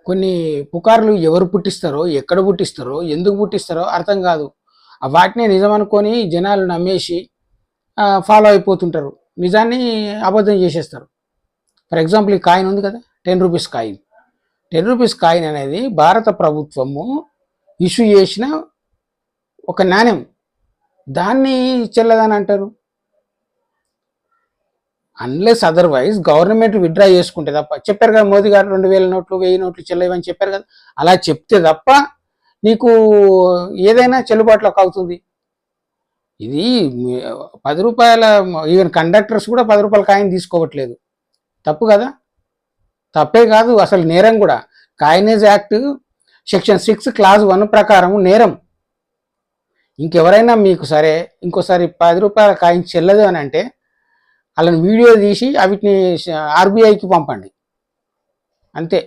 కొన్ని పుకార్లు ఎవరు పుట్టిస్తారో, ఎక్కడ పుట్టిస్తారో, ఎందుకు పుట్టిస్తారో అర్థం కాదు. వాటినే నిజం అనుకొని జనాలు నమ్మేసి ఫాలో అయిపోతుంటారు. నిజాన్ని అబద్ధం చేసేస్తారు. ఫర్ ఎగ్జాంపుల్ ఈ కాయిన్ ఉంది కదా, 10 రూపీస్ కాయిన్. 10 రూపీస్ కాయిన్ అనేది భారత ప్రభుత్వము ఇష్యూ చేసిన ఒక నాణ్యం. దాన్ని చెల్లదని అంటారు. అన్లెస్ అదర్వైజ్ గవర్నమెంట్ విత్డ్రా చేసుకుంటే తప్ప, చెప్పారు కదా మోదీ గారు 2000 నోట్లు 1000 నోట్లు చెల్లవని చెప్పారు కదా, అలా చెప్తే తప్ప నీకు ఏదైనా చెల్లుబాటులోకి అవుతుంది. ఇది 10 రూపాయల, ఈవెన్ కండక్టర్స్ కూడా 10 రూపాయల కాయిన్ తీసుకోవట్లేదు. తప్పు కదా, తప్పే కాదు అసలు నేరం కూడా. కాయినేజ్ యాక్ట్ సెక్షన్ 6 క్లాజ్ 1 ప్రకారం నేరం. ఇంకెవరైనా మీకు సరే ఇంకోసారి 10 రూపాయల కాయిన్ చెల్లదు అని అంటే వాళ్ళని వీడియో తీసి వీటిని ఆర్బీఐకి పంపండి, అంతే.